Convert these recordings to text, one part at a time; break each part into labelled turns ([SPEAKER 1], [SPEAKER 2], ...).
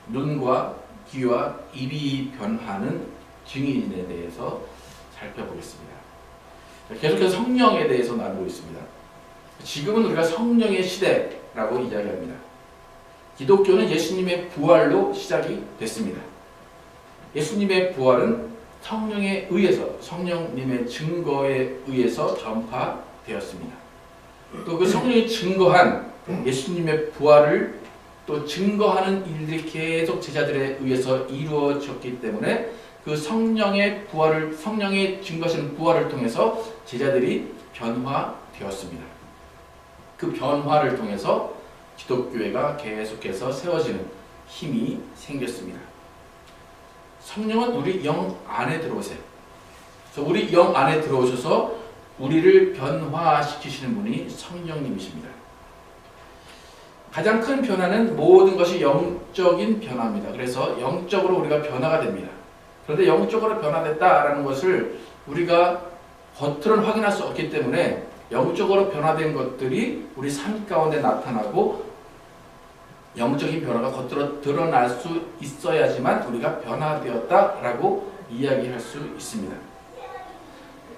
[SPEAKER 1] 눈과 귀와 입이 변하는 증인에 대해서 살펴보겠습니다. 계속해서 성령에 대해서 나누고 있습니다. 지금은 우리가 성령의 시대라고 이야기합니다. 기독교는 예수님의 부활로 시작이 됐습니다. 예수님의 부활은 성령에 의해서, 성령님의 증거에 의해서 전파되었습니다. 또 그 성령이 증거한 예수님의 부활을 또 증거하는 일들이 계속 제자들에 의해서 이루어졌기 때문에 그 성령의 부활을, 성령의 증거하시는 부활을 통해서 제자들이 변화되었습니다. 그 변화를 통해서 기독교회가 계속해서 세워지는 힘이 생겼습니다. 성령은 우리 영 안에 들어오세요. 그래서 우리 영 안에 들어오셔서 우리를 변화시키시는 분이 성령님이십니다. 가장 큰 변화는 모든 것이 영적인 변화입니다. 그래서 영적으로 우리가 변화가 됩니다. 그런데 영적으로 변화됐다라는 것을 우리가 겉으로는 확인할 수 없기 때문에 영적으로 변화된 것들이 우리 삶 가운데 나타나고 영적인 변화가 겉으로 드러날 수 있어야지만 우리가 변화되었다라고 이야기할 수 있습니다.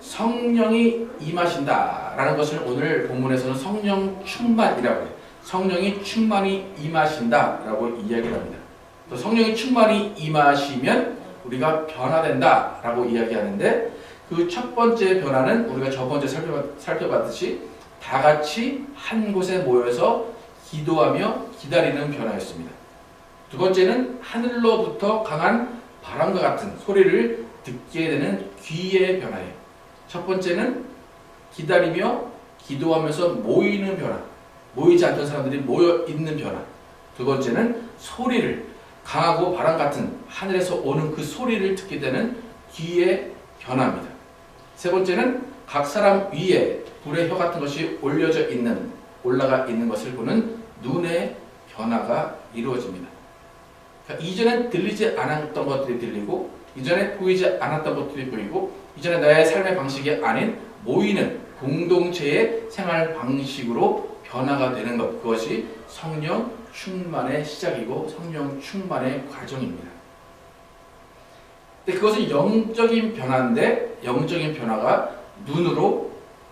[SPEAKER 1] 성령이 임하신다라는 것을 오늘 본문에서는 성령 충만이라고 해요. 성령이 충만히 임하신다라고 이야기를 합니다. 또 성령이 충만히 임하시면 우리가 변화된다라고 이야기하는데 그 첫 번째 변화는 우리가 저번에 살펴봤듯이 다 같이 한 곳에 모여서 기도하며 기다리는 변화였습니다. 두 번째는 하늘로부터 강한 바람과 같은 소리를 듣게 되는 귀의 변화예요. 첫 번째는 기다리며 기도하면서 모이는 변화, 모이지 않던 사람들이 모여 있는 변화. 두 번째는 소리를, 강하고 바람 같은 하늘에서 오는 그 소리를 듣게 되는 귀의 변화입니다. 세 번째는 각 사람 위에 불의 혀 같은 것이 올라가 있는 것을 보는 눈의 변화가 이루어집니다. 그러니까 이전엔 들리지 않았던 것들이 들리고, 이전에 보이지 않았던 것들이 보이고, 이전에 나의 삶의 방식이 아닌 모이는 공동체의 생활 방식으로 변화가 되는 것, 그것이 성령 충만의 시작이고 성령 충만의 과정입니다. 근데 그것은 영적인 변화인데 영적인 변화가 눈으로,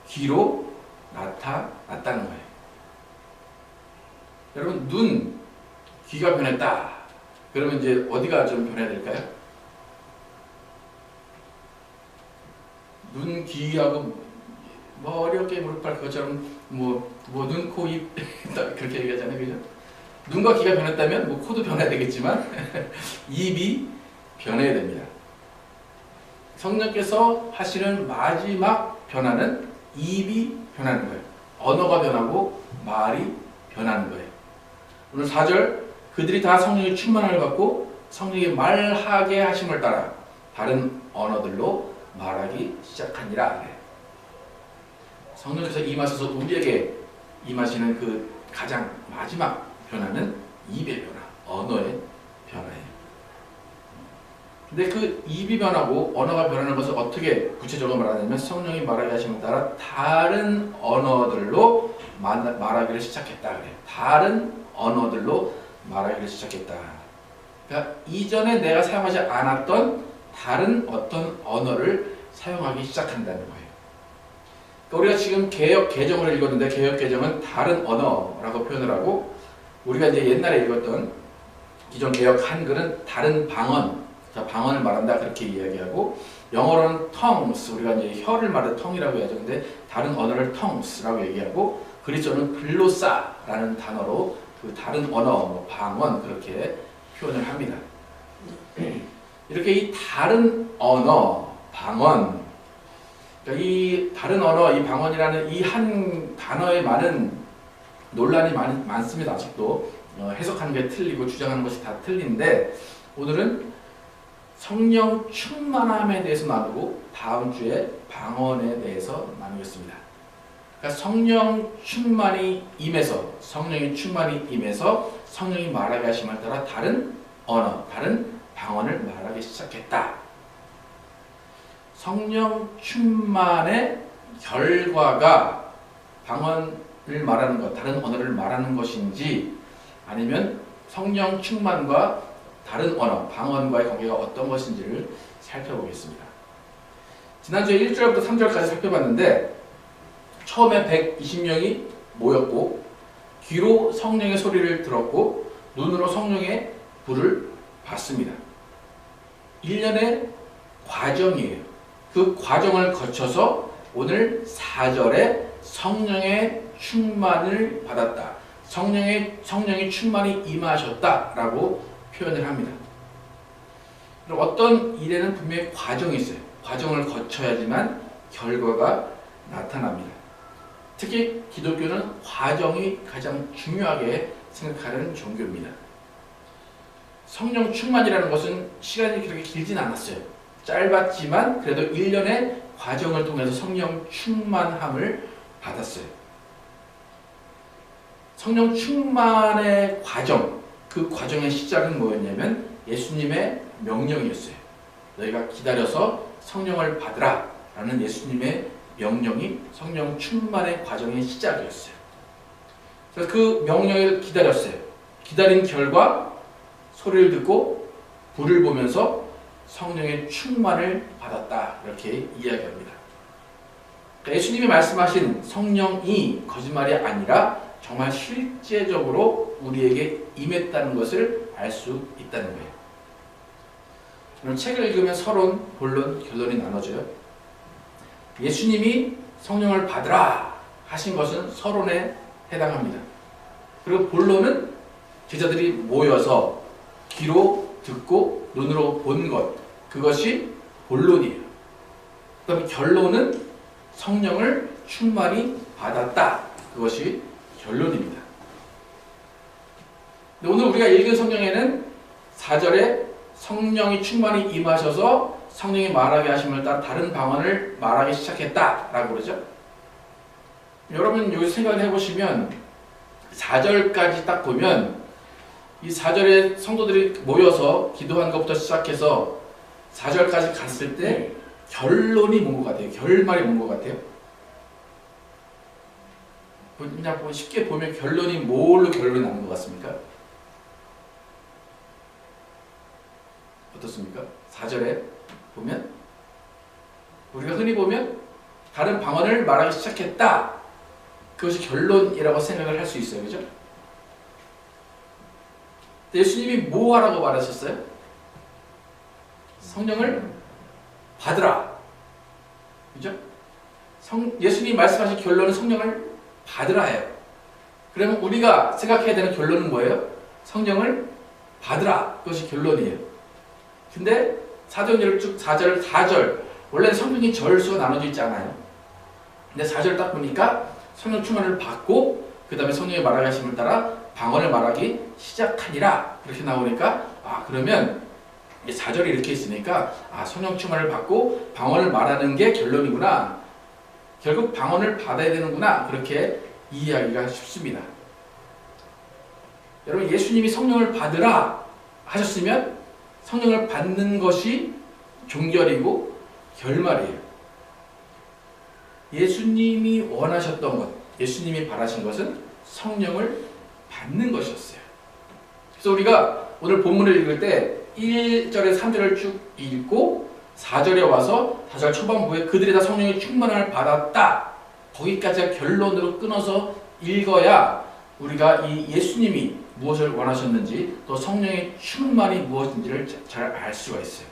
[SPEAKER 1] 귀로 나타났다는 거예요. 여러분, 눈, 귀가 변했다. 그러면 이제 어디가 좀 변해야 될까요? 눈, 귀하고 머리, 어깨, 무릎, 발 그것처럼 눈, 코, 입 그렇게 얘기하잖아요. 그죠? 눈과 귀가 변했다면 코도 변해야 되겠지만 입이 변해야 됩니다. 성령께서 하시는 마지막 변화는 입이 변하는 거예요. 언어가 변하고 말이 변하는 거예요. 오늘 4절, 그들이 다 성령의 충만함을 받고 성령이 말하게 하심을 따라 다른 언어들로 말하기 시작하니라. 성령께서 임하셔서 우리에게 임하시는 그 가장 마지막 변화는 입의 변화, 언어의 변화예요. 근데 그 입이 변하고 언어가 변하는 것을 어떻게 구체적으로 말하냐면 성령이 말하게 하심에 따라 다른 언어들로 말하기를 시작했다 그래요. 다른 언어들로 말하기를 시작했다. 그러니까 이전에 내가 사용하지 않았던 다른 어떤 언어를 사용하기 시작한다는 거예요. 그러니까 우리가 지금 개역 개정을 읽었는데 개역 개정은 다른 언어라고 표현을 하고, 우리가 이제 옛날에 읽었던 기존 개역 한글은 다른 방언, 방언을 말한다 그렇게 이야기하고, 영어로는 tongues, 우리가 이제 혀를 말하는 tongue이라고 해야죠. 근데 다른 언어를 tongues라고 얘기하고, 그리스어는 글로사라는 단어로 그 다른 언어, 방언 그렇게 표현을 합니다. 이렇게 이 다른 언어, 방언, 그러니까 이 다른 언어, 이 방언이라는 이 한 단어에 많은 논란이 많습니다. 아직도 해석하는 게 틀리고 주장하는 것이 다 틀린데, 오늘은 성령 충만함에 대해서 나누고 다음 주에 방언에 대해서 나누겠습니다. 그러니까 성령 충만이 임해서, 성령이 충만히 임해서 성령이 말하게 하심에 따라 다른 언어, 다른 방언을 말하기 시작했다. 성령 충만의 결과가 방언을 말하는 것, 다른 언어를 말하는 것인지, 아니면 성령 충만과 다른 언어, 방언과의 관계가 어떤 것인지를 살펴보겠습니다. 지난주에 1절부터 3절까지 살펴봤는데 처음에 120명이 모였고 귀로 성령의 소리를 들었고 눈으로 성령의 불을 봤습니다. 1년의 과정이에요. 그 과정을 거쳐서 오늘 4절에 성령의 충만을 받았다. 성령의 충만이 임하셨다라고 표현을 합니다. 그럼 어떤 일에는 분명히 과정이 있어요. 과정을 거쳐야지만 결과가 나타납니다. 특히 기독교는 과정이 가장 중요하게 생각하는 종교입니다. 성령 충만이라는 것은 시간이 그렇게 길진 않았어요. 짧았지만 그래도 1년의 과정을 통해서 성령 충만함을 받았어요. 성령 충만의 과정, 그 과정의 시작은 뭐였냐면 예수님의 명령이었어요. 너희가 기다려서 성령을 받으라 라는 예수님의 명령이 성령 충만의 과정의 시작이었어요. 그래서 그 명령을 기다렸어요. 기다린 결과 소리를 듣고 불을 보면서 성령의 충만을 받았다 이렇게 이야기합니다. 그러니까 예수님이 말씀하신 성령이 거짓말이 아니라 정말 실제적으로 우리에게 임했다는 것을 알 수 있다는 거예요. 오늘 책을 읽으면 서론, 본론, 결론이 나눠져요. 예수님이 성령을 받으라 하신 것은 서론에 해당합니다. 그리고 본론은 제자들이 모여서 귀로 듣고 눈으로 본 것, 그것이 본론이에요. 그 다음에 결론은 성령을 충만히 받았다. 그것이 결론입니다. 오늘 우리가 읽은 성경에는 4절에 성령이 충만히 임하셔서 성령이 말하게 하심을 따라 다른 방언을 말하기 시작했다라고 그러죠. 여러분 여기 생각을 해보시면 4절까지 딱 보면 이 4절에 성도들이 모여서 기도한 것부터 시작해서 4절까지 갔을 때 결론이 뭔 것 같아요? 결말이 뭔 것 같아요? 그냥 쉽게 보면 결론이 뭘로 결론이 나는 것 같습니까? 어떻습니까? 4절에 보면 우리가 흔히 보면 다른 방언을 말하기 시작했다. 그것이 결론이라고 생각을 할 수 있어요. 그죠? 예수님이 뭐 하라고 말하셨어요? 성령을 받으라. 그죠? 예수님이 말씀하신 결론은 성령을 받으라예요. 그러면 우리가 생각해야 되는 결론은 뭐예요? 성령을 받으라. 그것이 결론이에요. 근데 사도행전을 쭉 4절 원래는 성경이 절수가 나눠져 있지 않아요. 근데 4절 딱 보니까 성령 충만을 받고 그 다음에 성령의 말하게 하심을 따라 방언을 말하기 시작하니라 그렇게 나오니까 그러면 4절이 이렇게 있으니까 성령 충만을 받고 방언을 말하는 게 결론이구나. 결국 방언을 받아야 되는구나. 그렇게 이해하기가 쉽습니다. 여러분 예수님이 성령을 받으라 하셨으면 성령을 받는 것이 종결이고 결말이에요. 예수님이 원하셨던 것, 예수님이 바라신 것은 성령을 받는 것이었어요. 그래서 우리가 오늘 본문을 읽을 때 1절에 3절을 쭉 읽고 4절에 와서 4절 초반부에 그들이 다 성령의 충만함을 받았다. 거기까지가 결론으로 끊어서 읽어야 우리가 이 예수님이 무엇을 원하셨는지 또 성령의 충만이 무엇인지를 잘 알 수가 있어요.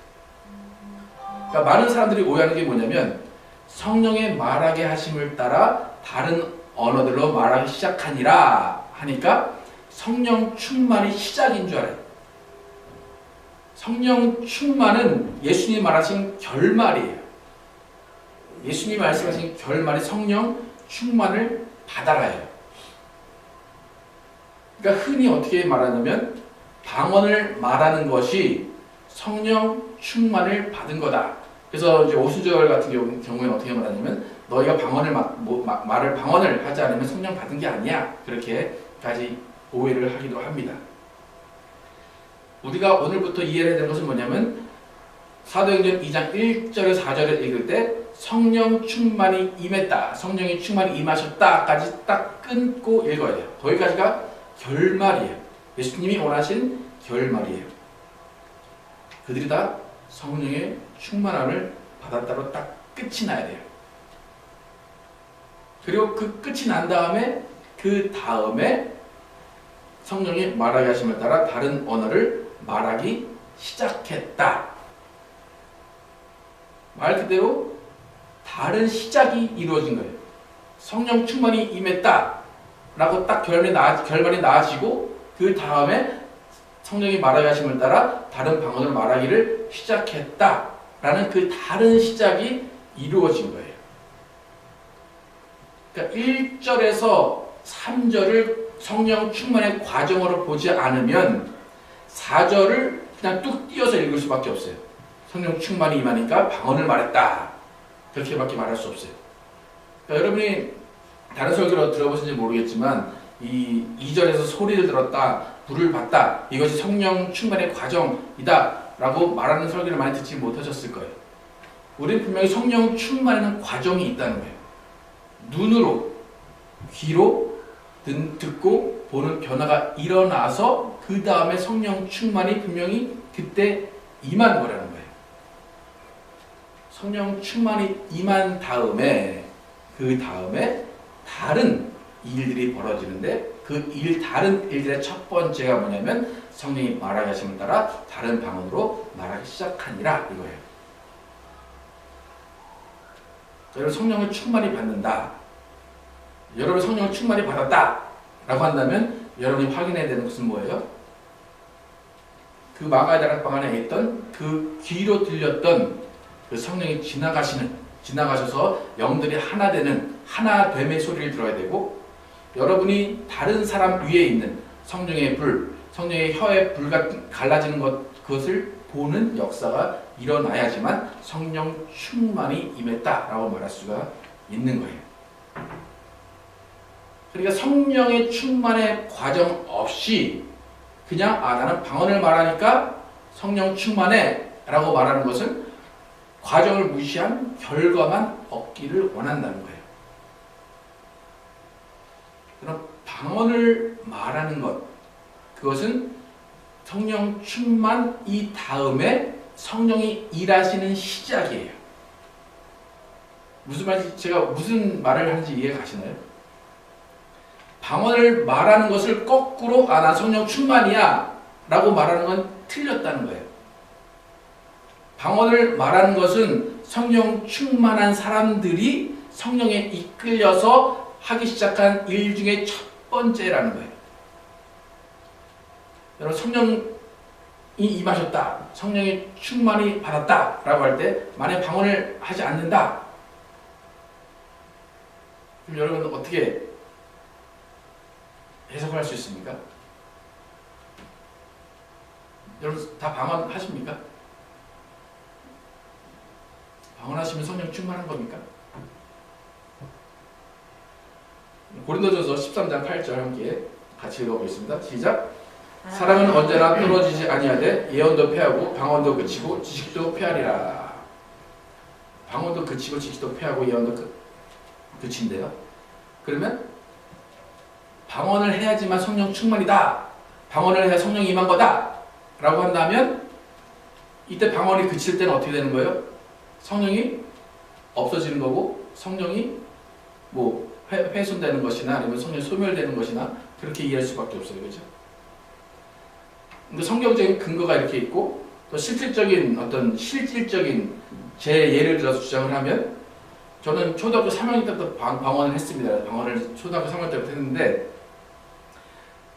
[SPEAKER 1] 그러니까 많은 사람들이 오해하는 게 뭐냐면 성령의 말하게 하심을 따라 다른 언어들로 말하기 시작하니라 하니까 성령 충만이 시작인 줄 알아요. 성령 충만은 예수님이 말하신 결말이에요. 예수님이 말씀하신 결말이 성령 충만을 받아라예요. 그러니까 흔히 어떻게 말하냐면 방언을 말하는 것이 성령 충만을 받은 거다. 그래서 이제 오순절 같은 경우에는 어떻게 말하냐면 너희가 방언을 하지 않으면 성령 받은 게 아니야. 그렇게까지 오해를 하기도 합니다. 우리가 오늘부터 이해해야 되는 것은 뭐냐면 사도행전 2장 1절에서 4절을 읽을 때 성령 충만이 임했다. 성령이 충만히 임하셨다까지 딱 끊고 읽어야 돼요. 거기까지가 결말이에요. 예수님이 원하신 결말이에요. 그들이 다 성령의 충만함을 받았다로 딱 끝이 나야 돼요. 그리고 그 끝이 난 다음에 그 다음에 성령이 말하게 하심에 따라 다른 언어를 말하기 시작했다. 말 그대로 다른 시작이 이루어진 거예요. 성령 충만이 임했다 라고 딱 결말이 나아지고 그 다음에 성령이 말하게 하심을 따라 다른 방언을 말하기를 시작했다 라는 그 다른 시작이 이루어진 거예요. 그러니까 1절에서 3절을 성령 충만의 과정으로 보지 않으면 4절을 그냥 뚝 띄어서 읽을 수밖에 없어요. 성령 충만이 임하니까 방언을 말했다. 그렇게밖에 말할 수 없어요. 그러니까 여러분이 다른 설교로 들어보신지 모르겠지만 이 2절에서 소리를 들었다, 불을 봤다, 이것이 성령 충만의 과정이다 라고 말하는 설교를 많이 듣지 못하셨을 거예요. 우리는 분명히 성령 충만에는 과정이 있다는 거예요. 눈으로, 귀로 듣고 보는 변화가 일어나서 그 다음에 성령 충만이 분명히 그때 임한 거라는 거예요. 성령 충만이 임한 다음에 그 다음에 다른 일들이 벌어지는데 그 다른 일들의 첫 번째가 뭐냐면 성령이 말하게 하심을 따라 다른 방언으로 말하기 시작하니라 이거예요. 여러분 성령을 충만히 받는다. 여러분 성령을 충만히 받았다 라고 한다면 여러분이 확인해야 되는 것은 뭐예요? 그 마가의 다락방 안에 있던 그 귀로 들렸던 그 성령이 지나가셔서 영들이 하나 되는 하나됨의 소리를 들어야 되고 여러분이 다른 사람 위에 있는 성령의 불, 성령의 혀의 불과 갈라지는 그것을 보는 역사가 일어나야지만 성령 충만이 임했다라고 말할 수가 있는 거예요. 그러니까 성령의 충만의 과정 없이 그냥 나는 방언을 말하니까 성령 충만해 라고 말하는 것은 과정을 무시한 결과만 얻기를 원한다는 거예요. 그럼 방언을 말하는 것, 그것은 성령 충만 이 다음에 성령이 일하시는 시작이에요. 무슨 말인지 제가 무슨 말을 하는지 이해가 가시나요? 방언을 말하는 것을 거꾸로 나 성령 충만이야 라고 말하는 건 틀렸다는 거예요. 방언을 말하는 것은 성령 충만한 사람들이 성령에 이끌려서 하기 시작한 일 중에 첫 번째라는 거예요. 여러분 성령이 임하셨다, 성령의 충만이 받았다 라고 할 때 만약 방언을 하지 않는다 그럼 여러분은 어떻게 해석할 수 있습니까? 여러분 다 방언하십니까? 방언하시면 성령 충만한 겁니까? 고린도전서 13장 8절 함께 같이 읽어보겠습니다. 시작! 사랑은 언제나 떨어지지 아니하되 예언도 패하고 방언도 그치고 지식도 패하리라. 방언도 그치고 지식도 패하고 예언도 그친대요. 그러면 방언을 해야지만 성령 충만이다, 방언을 해야 성령이 임한 거다 라고 한다면 이때 방언이 그칠 때는 어떻게 되는 거예요? 성령이 없어지는 거고 성령이 훼손되는 것이나 아니면 성령이 소멸되는 것이나 그렇게 이해할 수밖에 없어요. 그죠? 근데 성경적인 근거가 이렇게 있고 또 실질적인 제 예를 들어서 주장을 하면 저는 초등학교 3학년 때부터 방언을 했습니다. 방언을 초등학교 3학년 때부터 했는데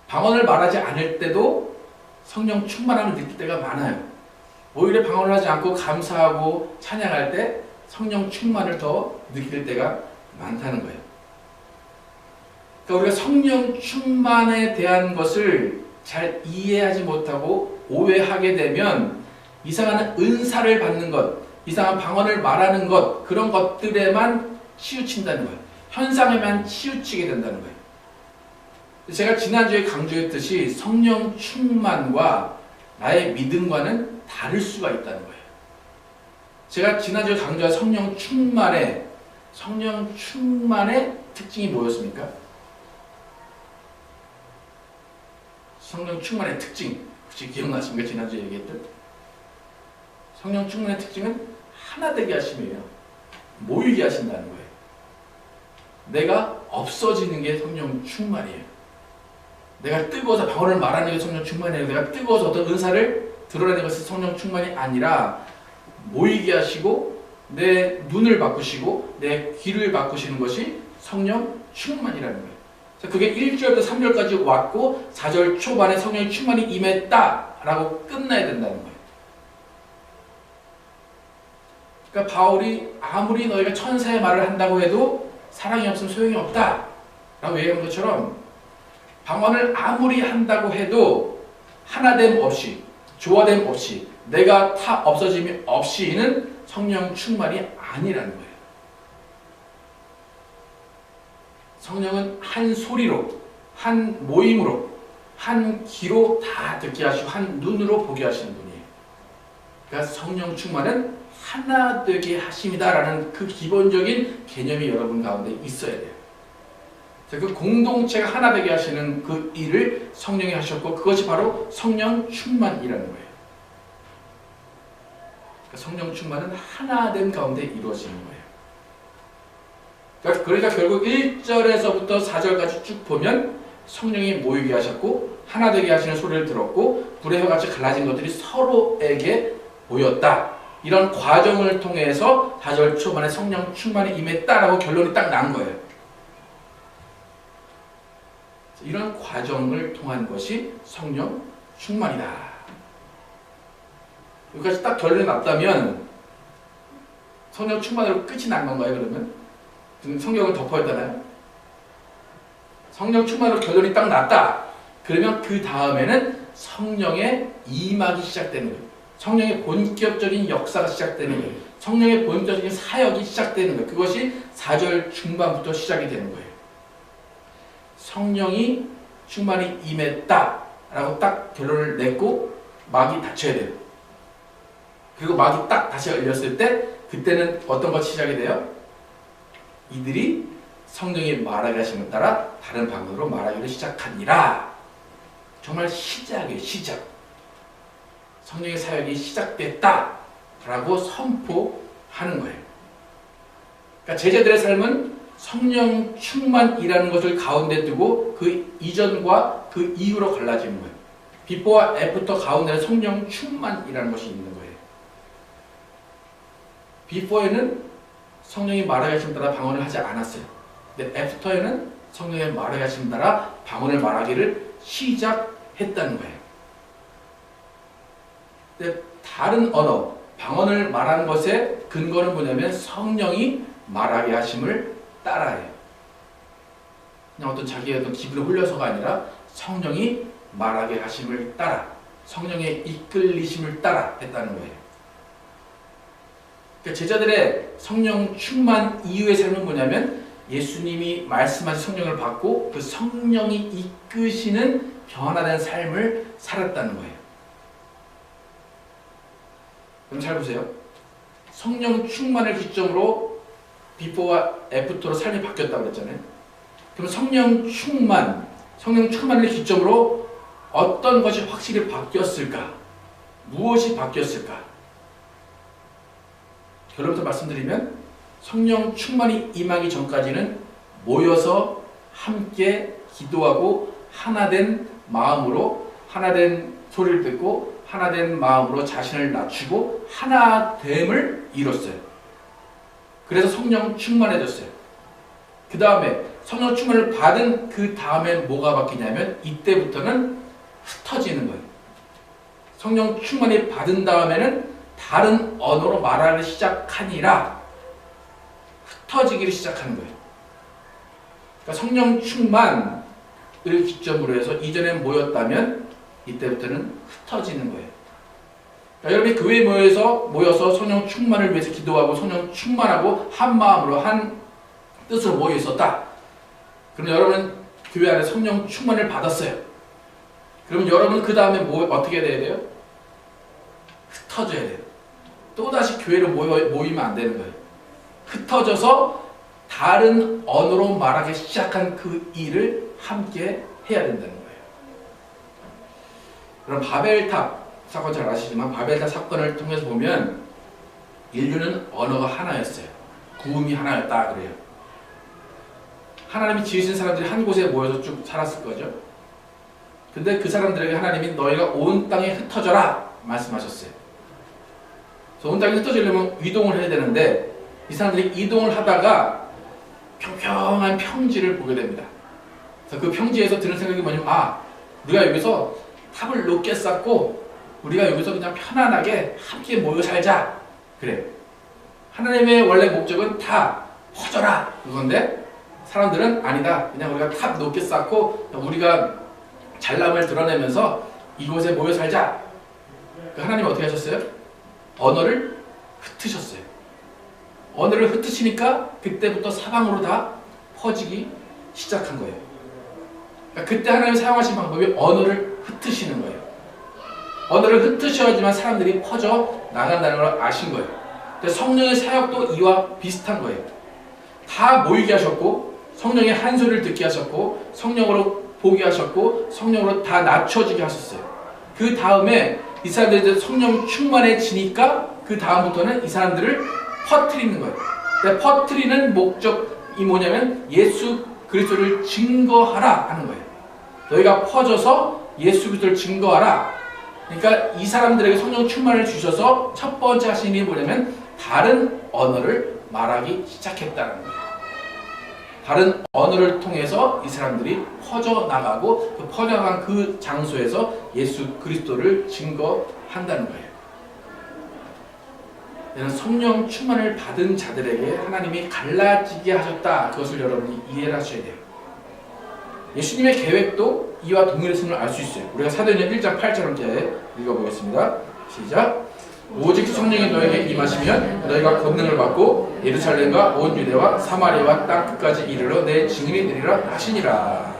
[SPEAKER 1] 방언을 말하지 않을 때도 성령 충만함을 느낄 때가 많아요. 오히려 방언을 하지 않고 감사하고 찬양할 때 성령 충만을 더 느낄 때가 많다는 거예요. 그러니까 우리가 성령 충만에 대한 것을 잘 이해하지 못하고 오해하게 되면 이상한 은사를 받는 것, 이상한 방언을 말하는 것, 그런 것들에만 치우친다는 거예요. 현상에만 치우치게 된다는 거예요. 제가 지난주에 강조했듯이 성령 충만과 나의 믿음과는 다를 수가 있다는 거예요. 제가 지난주에 강조한 성령 충만의 특징이 뭐였습니까? 성령 충만의 특징 혹시 기억나십니까? 지난주에 얘기했던 성령 충만의 특징은 하나 되게 하심이에요. 모이게 하신다는 거예요. 내가 없어지는 게 성령 충만이에요. 내가 뜨거워서 방언을 말하는 게 성령 충만이에요. 내가 뜨거워서 어떤 은사를 드러내는 것이 성령 충만이 아니라 모이게 하시고 내 눈을 바꾸시고 내 귀를 바꾸시는 것이 성령 충만이라는 거예요. 그게 1절부터 3절까지 왔고 4절 초반에 성령의 충만이 임했다라고 끝나야 된다는 거예요. 그러니까 바울이 아무리 너희가 천사의 말을 한다고 해도 사랑이 없으면 소용이 없다 라고 얘기한 것처럼 방언을 아무리 한다고 해도 하나됨 없이 조화됨 없이 내가 타 없어짐이 없이는 성령 충만이 아니라는 거예요. 성령은 한 소리로, 한 모임으로, 한 귀로 다 듣게 하시고 한 눈으로 보게 하시는 분이에요. 그러니까 성령 충만은 하나 되게 하심이다라는 그 기본적인 개념이 여러분 가운데 있어야 돼요. 그 공동체가 하나 되게 하시는 그 일을 성령이 하셨고 그것이 바로 성령 충만이라는 거예요. 성령 충만은 하나됨 가운데 이루어지는 거예요. 그러니까 결국 1절에서부터 4절까지 쭉 보면 성령이 모이게 하셨고 하나 되게 하시는 소리를 들었고 불의 혀같이 갈라진 것들이 서로에게 보였다. 이런 과정을 통해서 4절 초반에 성령 충만이 임했다라고 결론이 딱 난 거예요. 이런 과정을 통한 것이 성령 충만이다. 여기까지 딱 결론이 났다면 성령 충만으로 끝이 난 건가요? 그러면? 성경을 덮어였잖아요. 성령 충만으로 결론이 딱 났다. 그러면 그 다음에는 성령의 임하기 시작되는 거예요. 성령의 본격적인 역사가 시작되는 거예요. 성령의 본격적인 사역이 시작되는 거예요. 그것이 4절 중반부터 시작이 되는 거예요. 성령이 충만히 임했다 라고 딱 결론을 냈고 막이 닫혀야 돼요. 그리고 막이 딱 다시 열렸을 때 그때는 어떤 것이 시작이 돼요? 이들이 성령이 말하게 하심에 따라 다른 방언으로 말하기를 시작하니라. 정말 시작이에요. 시작. 성령의 사역이 시작됐다 라고 선포하는 거예요. 그러니까 제자들의 삶은 성령 충만이라는 것을 가운데 두고 그 이전과 그 이후로 갈라지는 거예요. 비포와 애프터 가운데는 성령 충만이라는 것이 있는 거예요. 비포에는 성령이 말하게 하심에 따라 방언을 하지 않았어요. 근데 애프터에는 성령의 말하게 하심에 따라 방언을 말하기를 시작했다는 거예요. 근데 다른 언어, 방언을 말하는 것의 근거는 뭐냐면 성령이 말하게 하심을 따라해요. 그냥 어떤 자기의 어떤 기분에 홀려서가 아니라 성령이 말하게 하심을 따라, 성령의 이끌리심을 따라 했다는 거예요. 그러니까 제자들의 성령 충만 이후의 삶은 뭐냐면 예수님이 말씀하신 성령을 받고 그 성령이 이끄시는 변화된 삶을 살았다는 거예요. 그럼 잘 보세요. 성령 충만을 기점으로 비포와 애프터로 삶이 바뀌었다고 그랬잖아요. 그럼 성령 충만을 기점으로 어떤 것이 확실히 바뀌었을까? 무엇이 바뀌었을까? 결론부터 말씀드리면 성령 충만이 임하기 전까지는 모여서 함께 기도하고 하나된 마음으로 하나된 소리를 듣고 하나된 마음으로 자신을 낮추고 하나됨을 이뤘어요. 그래서 성령 충만해졌어요. 그 다음에 성령 충만을 받은 그 다음에 뭐가 바뀌냐면 이때부터는 흩어지는 거예요. 성령 충만이 받은 다음에는 다른 언어로 말하기 시작하니라 흩어지기를 시작하는 거예요. 그러니까 성령 충만을 기점으로 해서 이전에 모였다면 이때부터는 흩어지는 거예요. 그러니까 여러분이 교회에 모여서 성령 충만을 위해서 기도하고 성령 충만하고 한 마음으로 한 뜻으로 모여 있었다. 그럼 여러분은 교회 안에 성령 충만을 받았어요. 그러면 여러분은 그 다음에 어떻게 돼야 돼요? 흩어져야 돼요. 또다시 교회로 모이면 안 되는 거예요. 흩어져서 다른 언어로 말하기 시작한 그 일을 함께 해야 된다는 거예요. 그럼 바벨탑 사건 잘 아시지만 바벨탑 사건을 통해서 보면 인류는 언어가 하나였어요. 구음이 하나였다 그래요. 하나님이 지으신 사람들이 한 곳에 모여서 쭉 살았을 거죠. 근데 그 사람들에게 하나님이 너희가 온 땅에 흩어져라 말씀하셨어요. 그래서 온 땅에 흩어지려면 이동을 해야 되는데 이 사람들이 이동을 하다가 평평한 평지를 보게 됩니다. 그래서 그 평지에서 드는 생각이 뭐냐면 우리가 여기서 탑을 높게 쌓고 우리가 여기서 그냥 편안하게 함께 모여 살자. 그래. 하나님의 원래 목적은 다 퍼져라 그건데 사람들은 아니다. 그냥 우리가 탑 높게 쌓고 우리가 잘남을 드러내면서 이곳에 모여 살자. 하나님은 어떻게 하셨어요? 언어를 흩으셨어요. 언어를 흩으시니까 그때부터 사방으로 다 퍼지기 시작한 거예요. 그러니까 그때 하나님이 사용하신 방법이 언어를 흩으시는 거예요. 언어를 흩으셔야지만 사람들이 퍼져 나간다는 걸 아신 거예요. 성령의 사역도 이와 비슷한 거예요. 다 모이게 하셨고 성령의 한 소리를 듣게 하셨고 성령으로 보게 하셨고 성령으로 다 낮춰지게 하셨어요. 그 다음에 이 사람들이 성령 충만해지니까 그 다음부터는 이 사람들을 퍼뜨리는 거예요. 퍼뜨리는 목적이 뭐냐면 예수 그리스도를 증거하라 하는 거예요. 너희가 퍼져서 예수 그리스도를 증거하라. 그러니까 이 사람들에게 성령 충만을 주셔서 첫 번째 하신 일이 뭐냐면 다른 언어를 말하기 시작했다는 거예요. 다른 언어를 통해서 이 사람들이 퍼져나가고 그 퍼져나간 그 장소에서 예수 그리스도를 증거한다는 거예요. 이는 성령 충만을 받은 자들에게 하나님이 갈라지게 하셨다. 그것을 여러분이 이해를 하셔야 돼요. 예수님의 계획도 이와 동일했음을 알 수 있어요. 우리가 사도행전 1장 8절 함께 읽어보겠습니다. 시작. 오직 성령이 너에게 임하시면 너희가 권능을 받고 예루살렘과 온 유대와 사마리아와 땅 끝까지 이르러 내 증인이 되리라 하시니라.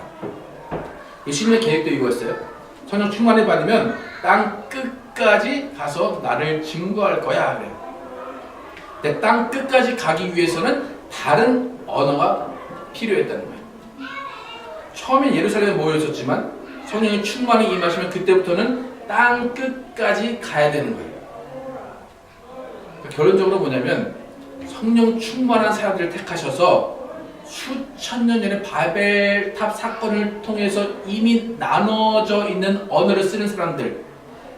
[SPEAKER 1] 예수님의 계획도 이거였어요. 성령 충만을 받으면 땅 끝까지 가서 나를 증거할 거야 그래요. 근데 땅 끝까지 가기 위해서는 다른 언어가 필요했다는 거예요. 처음엔 예루살렘에 모여 있었지만 성령의 충만이 임하시면 그때부터는 땅 끝까지 가야 되는 거예요. 그러니까 결론적으로 뭐냐면 성령 충만한 사람들을 택하셔서 수천 년 전에 바벨탑 사건을 통해서 이미 나눠져 있는 언어를 쓰는 사람들,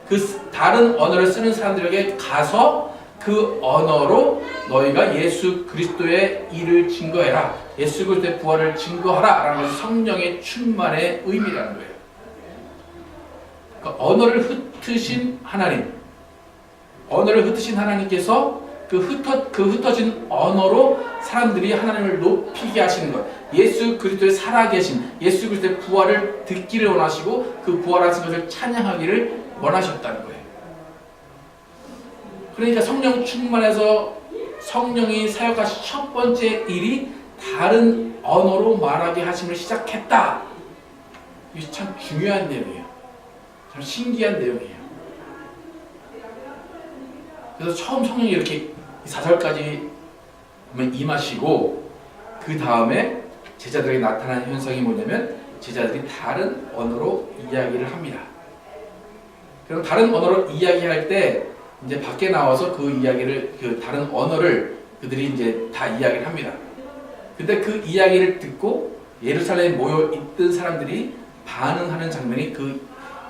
[SPEAKER 1] 그 다른 언어를 쓰는 사람들에게 가서 그 언어로 너희가 예수 그리스도의 일을 증거해라. 예수 그리스도의 부활을 증거하라. 라는 것이 성령의 충만의 의미라는 거예요. 그러니까 언어를 흩으신 하나님, 언어를 흩으신 하나님께서 그 흩어진 언어로 사람들이 하나님을 높이게 하시는 것. 예수 그리스도의 살아계신 예수 그리스도의 부활을 듣기를 원하시고 그 부활하신 것을 찬양하기를 원하셨다는 거예요. 그러니까 성령 충만해서 성령이 사역하신 첫 번째 일이 다른 언어로 말하게 하심을 시작했다. 이게 참 중요한 내용이에요. 참 신기한 내용이에요. 그래서 처음 성령이 이렇게 4절까지 임하시고 그 다음에 제자들에게 나타난 현상이 뭐냐면 제자들이 다른 언어로 이야기를 합니다. 그럼 다른 언어로 이야기할 때 이제 밖에 나와서 그 이야기를 그 다른 언어를 그들이 이제 다 이야기를 합니다. 근데 그 이야기를 듣고 예루살렘에 모여 있던 사람들이 반응하는 장면이 그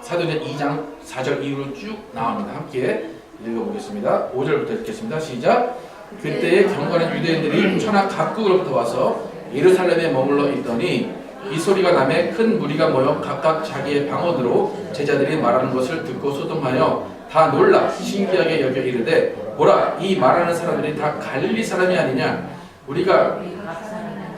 [SPEAKER 1] 사도행전 2장 4절 이후로 쭉 나옵니다. 함께 읽어보겠습니다. 5절부터 읽겠습니다. 시작. 그때에 경건한 유대인들이 천하 각국으로부터 와서 예루살렘에 머물러 있더니 이 소리가 나매 큰 무리가 모여 각각 자기의 방언으로 제자들이 말하는 것을 듣고 소동하여 다 놀라 신기하게 여겨 이르되 보라 이 말하는 사람들이 다 갈릴리 사람이 아니냐 우리가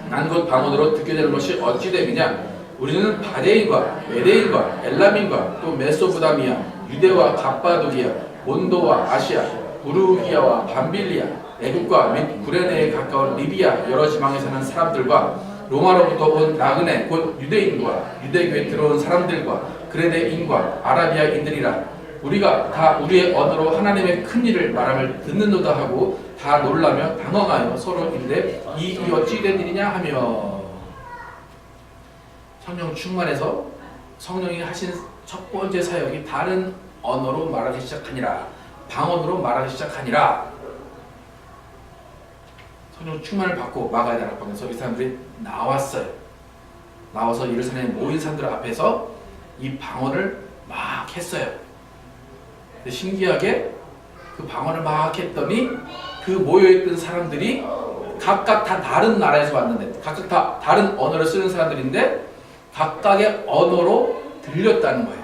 [SPEAKER 1] 난 곧 방언으로 듣게 되는 것이 어찌 됨이냐 우리는 바데인과 메데인과 엘람인과 또 메소포다미아 유대와 갑바도기아 몬도와 아시아 부르기아와 밤빌리아 애국과 및 구레네에 가까운 리비아 여러 지방에 사는 사람들과 로마로부터 온 나그네 곧 유대인과 유대교에 들어온 사람들과 그레네인과 아라비아인들이라 우리가 다 우리의 언어로 하나님의 큰 일을 말함을 듣는도다 하고 다 놀라며 당황하여 서로 이르되 이 어찌 된 일이냐 하며 성령 충만해서 성령이 하신 첫 번째 사역이 다른 언어로 말하기 시작하니라. 방언으로 말하기 시작하니라. 성령 충만을 받고 마가의 다락방에서 이 사람들이 나왔어요. 나와서 예루살렘에 모인 사람들 앞에서 이 방언을 막 했어요. 근데 신기하게 그 방언을 막 했더니 그 모여있던 사람들이 각각 다 다른 나라에서 왔는데, 각각 다 다른 언어를 쓰는 사람들인데 각각의 언어로 들렸다는 거예요.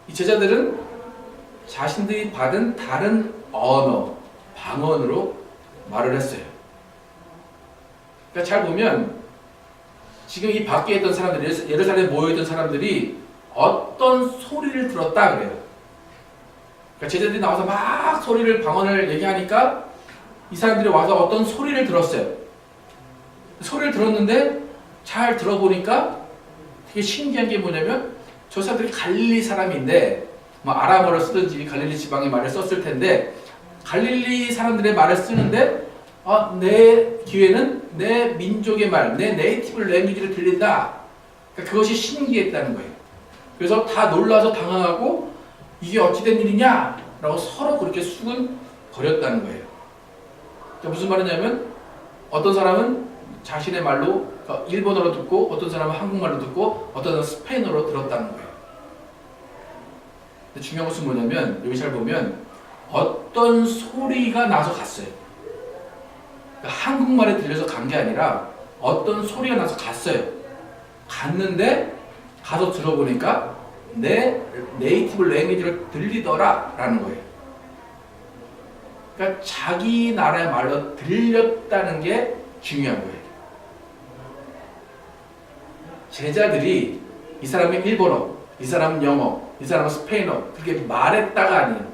[SPEAKER 1] 이 제자들은 자신들이 받은 다른 언어, 방언으로 말을 했어요. 그러니까 잘 보면 지금 이 밖에 있던 사람들, 예루살렘에 모여있던 사람들이 어떤 소리를 들었다 그래요. 그러니까 제자들이 나와서 막 소리를, 방언을 얘기하니까 이 사람들이 와서 어떤 소리를 들었어요. 소리를 들었는데 잘 들어보니까 되게 신기한 게 뭐냐면, 저 사람들이 갈릴리 사람인데 뭐 아람어를 쓰든지 갈릴리 지방의 말을 썼을 텐데, 갈릴리 사람들의 말을 쓰는데 내 귀에는 내 민족의 말, 내 네이티브 랭귀지를 들린다. 그러니까 그것이 신기했다는 거예요. 그래서 다 놀라서 당황하고 이게 어찌된 일이냐? 라고 서로 그렇게 수군거렸다는 거예요. 그러니까 무슨 말이냐면, 어떤 사람은 자신의 말로 일본어로 듣고, 어떤 사람은 한국말로 듣고, 어떤 사람은 스페인어로 들었다는 거예요. 근데 중요한 것은 뭐냐면, 여기 잘 보면 어떤 소리가 나서 갔어요. 그러니까 한국말에 들려서 간 게 아니라 어떤 소리가 나서 갔어요. 갔는데 가서 들어보니까 내 네이티브 랭귀지를 들리더라 라는 거예요. 그러니까 자기 나라의 말로 들렸다는 게 중요한 거예요. 제자들이 이 사람은 일본어, 이 사람은 영어, 이 사람은 스페인어 그렇게 말했다가 아니에요.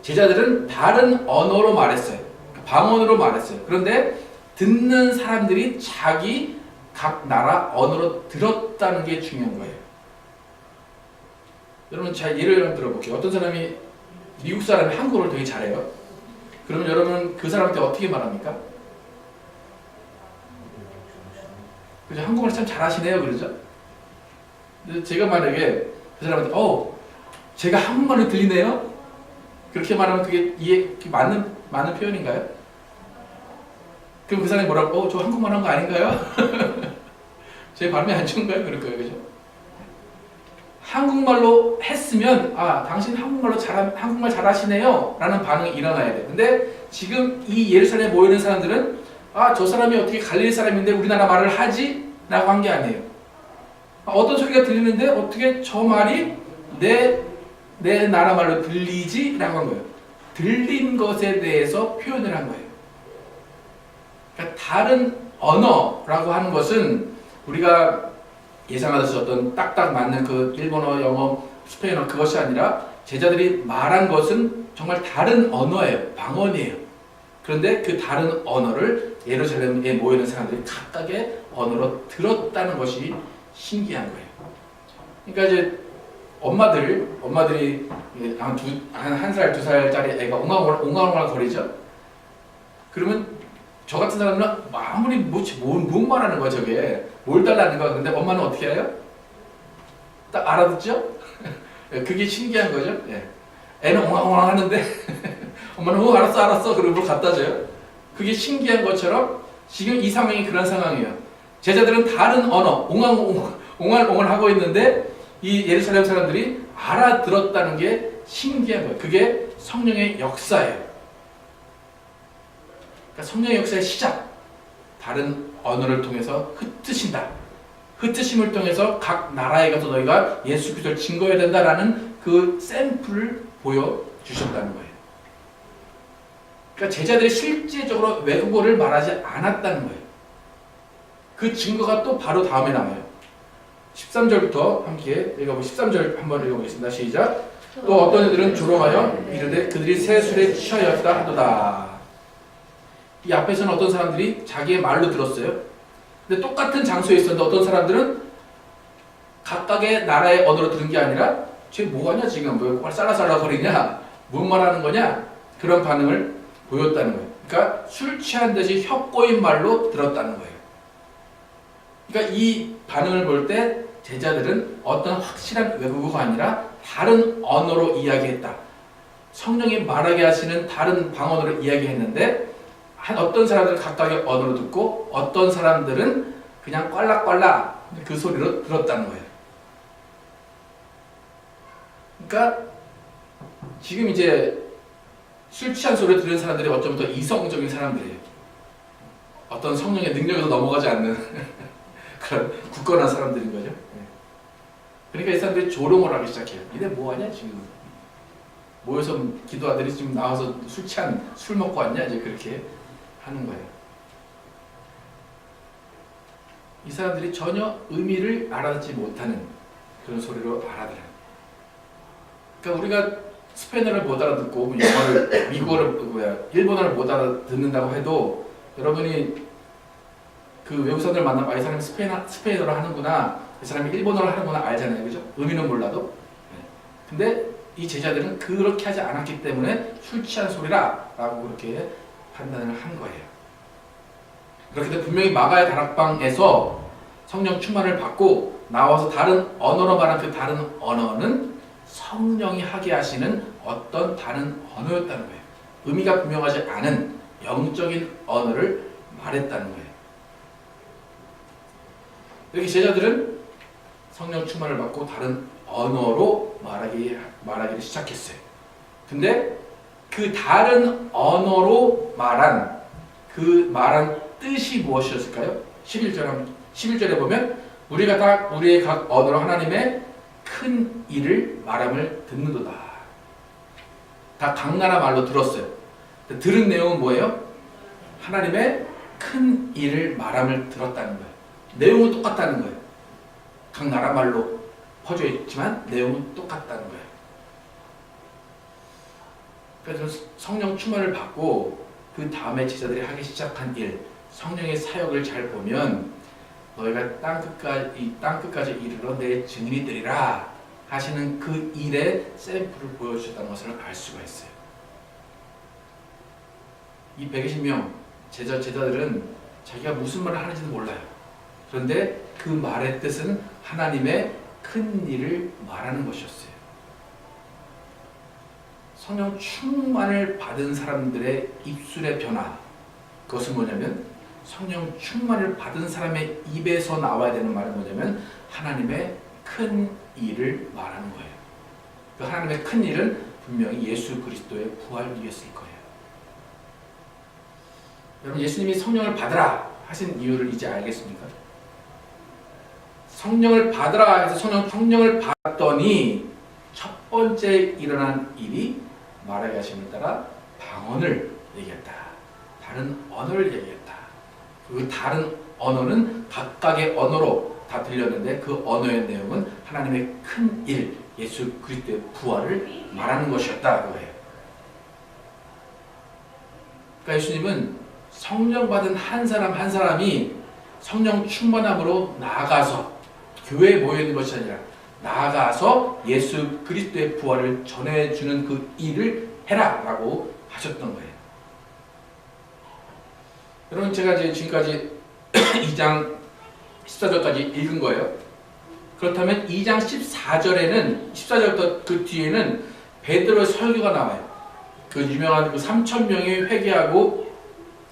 [SPEAKER 1] 제자들은 다른 언어로 말했어요. 방언으로 말했어요. 그런데 듣는 사람들이 자기 각 나라 언어로 들었다는 게 중요한 거예요. 여러분, 잘 예를 들어볼게요. 어떤 사람이, 미국 사람이 한국어를 되게 잘해요. 그러면 여러분 그 사람한테 어떻게 말합니까? 그죠? 한국말 참 잘하시네요, 그러죠? 제가 만약에 그 사람한테 제가 한국말로 들리네요? 그렇게 말하면 그게 맞는 표현인가요? 그럼 그 사람이 뭐라고? 저 한국말 한 거 아닌가요? 제 발음이 안 좋은가요? 그럴 거예요, 그죠? 한국말로 했으면 당신 한국말 잘하시네요 라는 반응이 일어나야 돼. 근데 지금 이 예루살렘에 모이는 사람들은 저 사람이 어떻게 갈릴리 사람인데 우리나라 말을 하지? 라고 한 게 아니에요. 어떤 소리가 들리는데 어떻게 저 말이 내 나라 말로 들리지? 라고 한 거예요. 들린 것에 대해서 표현을 한 거예요. 그러니까 다른 언어라고 하는 것은 우리가 예상하듯이 어떤 딱딱 맞는 그 일본어, 영어, 스페인어 그것이 아니라, 제자들이 말한 것은 정말 다른 언어예요. 방언이에요. 그런데 그 다른 언어를 예루살렘에 모이는 사람들이 각각의 언어로 들었다는 것이 신기한 거예요. 그러니까 이제 엄마들이 한 살, 2살짜리 애가 옹알옹알 거리죠? 그러면 저 같은 사람은 아무리 뭔 말하는 거야 저게, 뭘 달라는 거야. 근데 엄마는 어떻게 해요? 딱 알아듣죠? 그게 신기한 거죠. 예. 애는 옹알옹알 하는데 엄마는 알았어 그러고 뭘 갖다 줘요. 그게 신기한 것처럼 지금 이 상황이 그런 상황이에요. 제자들은 다른 언어, 옹알옹알 하고 있는데 이 예루살렘 사람들이 알아들었다는 게 신기한 거예요. 그게 성령의 역사예요. 그러니까 성령의 역사의 시작, 다른 언어를 통해서 흩으신다. 흩으심을 통해서 각 나라에 가서 너희가 예수 그리스도를 증거해야 된다라는 그 샘플을 보여주셨다는 거예요. 그러니까 제자들이 실제적으로 외국어를 말하지 않았다는 거예요. 그 증거가 또 바로 다음에 나와요. 13절부터 함께 읽어보겠습니다. 13절 한번 읽어보겠습니다. 시작. 또 어떤 이들은 조롱하여 이르되 그들이 새 술에 취하였다 하도다. 이 앞에서는 어떤 사람들이 자기의 말로 들었어요. 근데 똑같은 장소에 있었는데 어떤 사람들은 각각의 나라의 언어로 들은 게 아니라 쟤 뭐하냐 지금, 뭐 쌀라쌀라거리냐, 뭔 말하는 거냐, 그런 반응을 보였다는 거예요. 그러니까 술 취한 듯이 혀 꼬인 말로 들었다는 거예요. 그러니까 이 반응을 볼 때 제자들은 어떤 확실한 외국어가 아니라 다른 언어로 이야기했다. 성령이 말하게 하시는 다른 방언으로 이야기했는데 어떤 사람들은 각각의 언어로 듣고 어떤 사람들은 그냥 꽐락꽐락 그 소리로 들었다는 거예요. 그러니까 지금 이제 술 취한 소리를 들은 사람들이 어쩌면 더 이성적인 사람들이에요. 어떤 성령의 능력에서 넘어가지 않는 그런 굳건한 사람들인 거죠. 그러니까 이 사람들이 조롱을 하기 시작해요. 니네 뭐하냐 지금. 모여서 기도하더니 지금 나와서 술 먹고 왔냐 이제 그렇게 하는 거예요. 이 사람들이 전혀 의미를 알아듣지 못하는 그런 소리로 알아들어요. 그러니까 우리가 스페인어를 못 알아듣고 영어를 미국어를 일본어를 못 알아듣는다고 해도 여러분이 그 외국 사람들 만나면 이 사람이 스페인어를 하는구나, 이 사람이 일본어를 하는구나 알잖아요, 그죠? 의미는 몰라도. 근데 이 제자들은 그렇게 하지 않았기 때문에 술 취한 소리라라고 그렇게 판단을 한 거예요. 그렇게 해서 분명히 마가의 다락방에서 성령 충만을 받고 나와서 다른 언어로 말한 그 다른 언어는 성령이 하게 하시는 어떤 다른 언어였다는 거예요. 의미가 분명하지 않은 영적인 언어를 말했다는 거예요. 이렇게 제자들은 성령 충만을 받고 다른 언어로 말하기를 시작했어요. 근데 그 다른 언어로 말한 뜻이 무엇이었을까요? 11절에 보면 우리가 다 우리의 각 언어로 하나님의 큰 일을 말함을 듣는도다. 다 각 나라 말로 들었어요. 들은 내용은 뭐예요? 하나님의 큰 일을 말함을 들었다는 거예요. 내용은 똑같다는 거예요. 각 나라 말로 퍼져 있지만 내용은 똑같다는 거예요. 그래서 성령 충만을 받고 그 다음에 제자들이 하기 시작한 일, 성령의 사역을 잘 보면 너희가 땅끝까지 이르러 내 증인이 되리라 하시는 그 일의 샘플을 보여주셨다는 것을 알 수가 있어요. 이 120명 제자들은 자기가 무슨 말을 하는지도 몰라요. 그런데 그 말의 뜻은 하나님의 큰 일을 말하는 것이었어요. 성령 충만을 받은 사람들의 입술의 변화, 그것은 뭐냐면 성령 충만을 받은 사람의 입에서 나와야 되는 말은 뭐냐면 하나님의 큰 일을 말하는 거예요. 그 하나님의 큰 일은 분명히 예수 그리스도의 부활이었을 거예요. 여러분, 예수님이 성령을 받으라 하신 이유를 이제 알겠습니까? 성령을 받으라 해서 성령을 받았더니 첫 번째 일어난 일이 말하게 하심에 따라 방언을 얘기했다. 다른 언어를 얘기했다. 그 다른 언어는 각각의 언어로 다 들렸는데 그 언어의 내용은 하나님의 큰 일, 예수 그리스도의 부활을 말하는 것이었다. 그거예요. 그러니까 예수님은 성령 받은 한 사람 한 사람이 성령 충만함으로 나아가서 교회에 모여있는 것이 아니라 나아가서 예수 그리스도의 부활을 전해주는 그 일을 해라 라고 하셨던 거예요. 여러분, 제가 이제 지금까지 2장 14절까지 읽은 거예요. 그렇다면 2장 14절부터 그 뒤에는 베드로의 설교가 나와요. 그 유명한 그 3,000명이 회개하고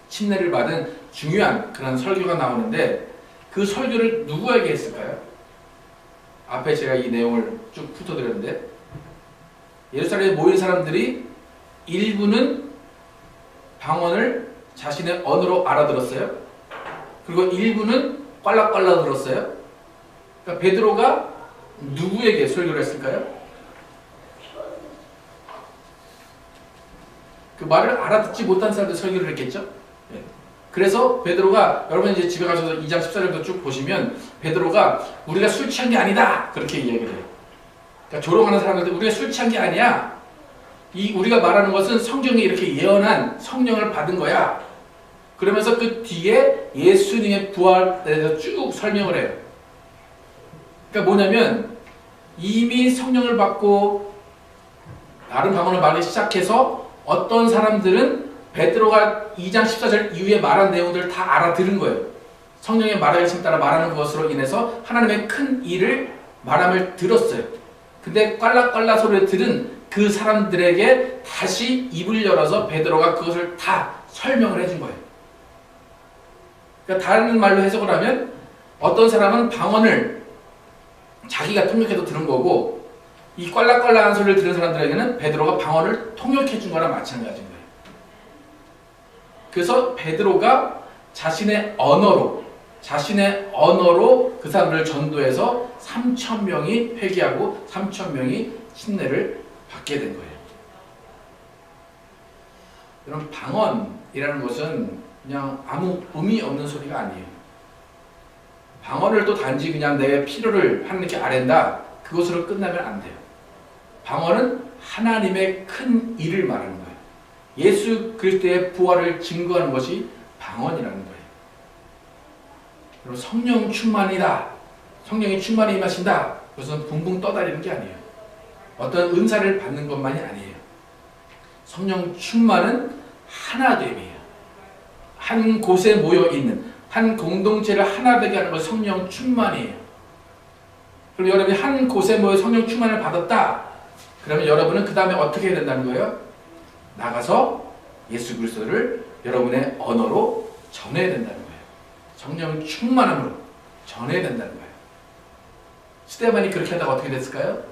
[SPEAKER 1] 침례를 받은 중요한 그런 설교가 나오는데 그 설교를 누구에게 했을까요? 앞에 제가 이 내용을 쭉 훑어드렸는데 예루살렘에 모인 사람들이 일부는 방언을 자신의 언어로 알아들었어요. 그리고 일부는 꽐락꽐락 들었어요. 그러니까 베드로가 누구에게 설교를 했을까요? 그 말을 알아듣지 못한 사람들 설교를 했겠죠. 그래서 베드로가, 여러분 이제 집에 가셔서 2장 14절도 쭉 보시면 베드로가 우리가 술 취한 게 아니다 그렇게 이야기를 해요. 그러니까 조롱하는 사람들한테 우리가 술 취한 게 아니야. 우리가 말하는 것은 성경이 이렇게 예언한 성령을 받은 거야. 그러면서 그 뒤에 예수님의 부활에 대해서 쭉 설명을 해요. 그러니까 뭐냐면 이미 성령을 받고 다른 방언을 말하기 시작해서 어떤 사람들은 베드로가 2장 14절 이후에 말한 내용들을 다 알아들은 거예요. 성령의 말하게 하심을 따라 말하는 것으로 인해서 하나님의 큰 일을 말함을 들었어요. 근데 꽐라꽐라 소리를 들은 그 사람들에게 다시 입을 열어서 베드로가 그것을 다 설명을 해준 거예요. 그러니까 다른 말로 해석을 하면 어떤 사람은 방언을 자기가 통역해서 들은 거고, 이 꽐라꽐라한 소리를 들은 사람들에게는 베드로가 방언을 통역해 준 거랑 마찬가지인 거예요. 그래서 베드로가 자신의 언어로 그 사람들을 전도해서 3,000명이 회개하고 3,000명이 침례를 받게 된 거예요. 여러분, 방언이라는 것은 그냥 아무 의미 없는 소리가 아니에요. 방언을 또 단지 그냥 내 필요를 하나님께 아랜다, 그것으로 끝나면 안 돼요. 방언은 하나님의 큰 일을 말하는 거예요. 예수 그리스도의 부활을 증거하는 것이 방언이라는 거예요. 여러분, 성령 충만이다, 성령이 충만히 임하신다, 그것은 붕붕 떠다니는 게 아니에요. 어떤 은사를 받는 것만이 아니에요. 성령 충만은 하나됨이에요. 한 곳에 모여있는 한 공동체를 하나 되게 하는 것이 성령 충만이에요. 그럼 여러분이 한 곳에 모여 성령 충만을 받았다, 그러면 여러분은 그 다음에 어떻게 해야 된다는 거예요? 나가서 예수 그리스도를 여러분의 언어로 전해야 된다는 거예요. 성령 충만함으로 전해야 된다는 거예요. 스데반이 그렇게 하다가 어떻게 됐을까요?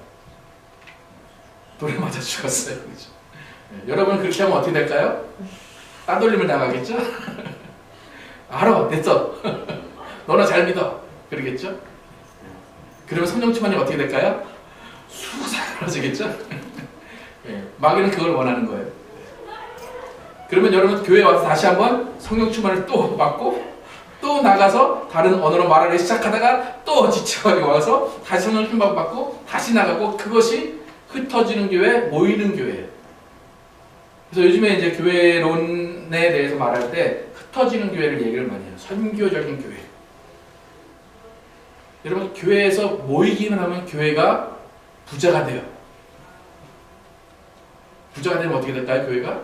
[SPEAKER 1] 돌에 맞아 죽었어요. 그렇죠? 여러분은 그렇게 하면 어떻게 될까요? 따돌림을 당하겠죠? 알아, 됐어. 너나 잘 믿어. 그러겠죠? 그러면 성령 충만이 어떻게 될까요? 쑥 사라지겠죠? 마귀는 그걸 원하는 거예요. 그러면 여러분 교회에 와서 다시 한번 성령 충만을 또 받고, 또 나가서 다른 언어로 말하기 시작하다가 또 지쳐가지고 와서 다시 성령 충만 받고 다시 나가고, 그것이 흩어지는 교회, 모이는 교회예요. 그래서 요즘에 이제 교회론에 대해서 말할 때 흩어지는 교회를 얘기를 많이 해요. 선교적인 교회. 여러분, 교회에서 모이기만 하면 교회가 부자가 돼요. 부자가 되면 어떻게 될까요? 교회가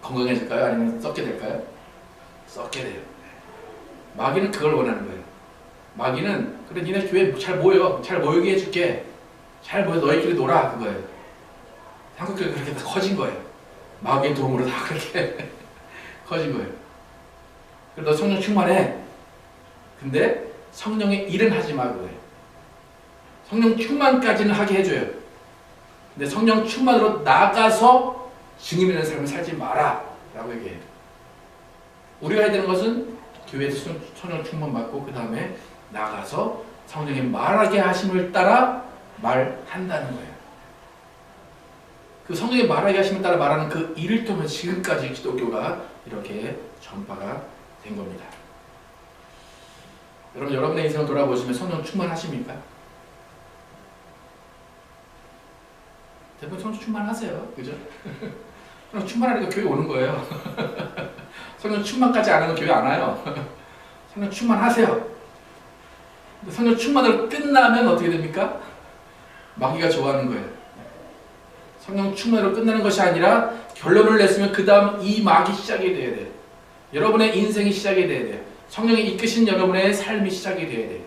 [SPEAKER 1] 건강해질까요? 아니면 썩게 될까요? 썩게 돼요. 마귀는 그걸 원하는 거예요. 마귀는 그래, 니네 교회 잘 모여, 잘 모이게 해줄게, 잘 모여 너희끼리 놀아, 그거예요. 한국교회 그렇게 다 커진 거예요. 마귀의 도움으로 다 그렇게 커진 거예요. 그래서 너 성령 충만해. 근데 성령의 일은 하지 마, 그거예요. 성령 충만까지는 하게 해줘요. 근데 성령 충만으로 나가서 증인 있는 삶을 살지 마라 라고 얘기해요. 우리가 해야 되는 것은 교회에서 성령 충만 받고 그 다음에 나가서 성령의 말하게 하심을 따라 말한다는 거예요. 그 성령의 말하게 하심을 따라 말하는 그 일을 통해 지금까지 기독교가 이렇게 전파가 된 겁니다. 여러분, 여러분의 인생을 돌아보시면 성령 충만하십니까? 대부분 성령 충만하세요. 그죠? 성령 충만하니까 교회 오는 거예요. 성령 충만까지 안 하면 교회 안 와요. 성령 충만하세요. 성령 충만으로 끝나면 어떻게 됩니까? 마귀가 좋아하는 거예요. 성령 충만으로 끝나는 것이 아니라 결론을 냈으면 그 다음 이 막이 시작이 돼야 돼요. 여러분의 인생이 시작이 돼야 돼요. 성령이 이끄신 여러분의 삶이 시작이 돼야 돼요.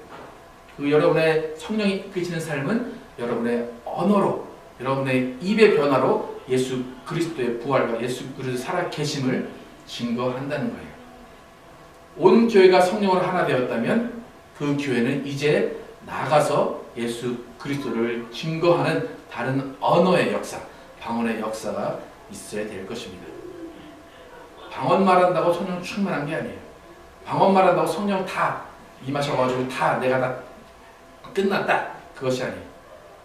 [SPEAKER 1] 그 여러분의 성령이 이끄시는 삶은 여러분의 언어로, 여러분의 입의 변화로 예수 그리스도의 부활과 예수 그리스도의 살아계심을 증거한다는 거예요. 온 교회가 성령으로 하나 되었다면 그 교회는 이제 나가서 예수 그리스도를 증거하는 다른 언어의 역사, 방언의 역사가 있어야 될 것입니다. 방언 말한다고 성령 충만한 게 아니에요. 방언 말한다고 성령 다 임하셔가지고 다 내가 다 끝났다, 그것이 아니에요.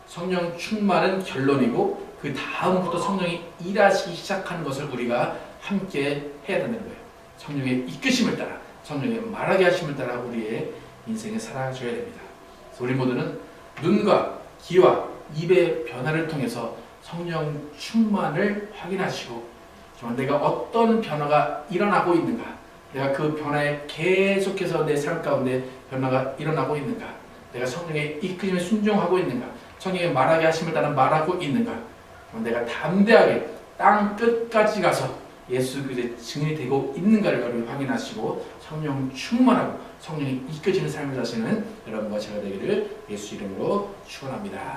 [SPEAKER 1] 성령 충만은 결론이고 그 다음부터 성령이 일하시기 시작하는 것을 우리가 함께 해야 되는 거예요. 성령의 이끄심을 따라, 성령의 말하게 하심을 따라 우리의 인생에 살아줘야 됩니다. 그래서 우리 모두는 눈과 귀와 입의 변화를 통해서 성령 충만을 확인하시고, 정말 내가 어떤 변화가 일어나고 있는가, 내가 그 변화에 계속해서 내 삶 가운데 변화가 일어나고 있는가, 내가 성령의 이끄심에 순종하고 있는가, 성령의 말하게 하심을 따라 말하고 있는가, 내가 담대하게 땅 끝까지 가서 예수 그리스도의 증인이 되고 있는가를 여러분이 확인하시고 성령 충만하고 성령이 이끌어지는 삶을 사시는 여러분과 제가 되기를 예수 이름으로 축원합니다.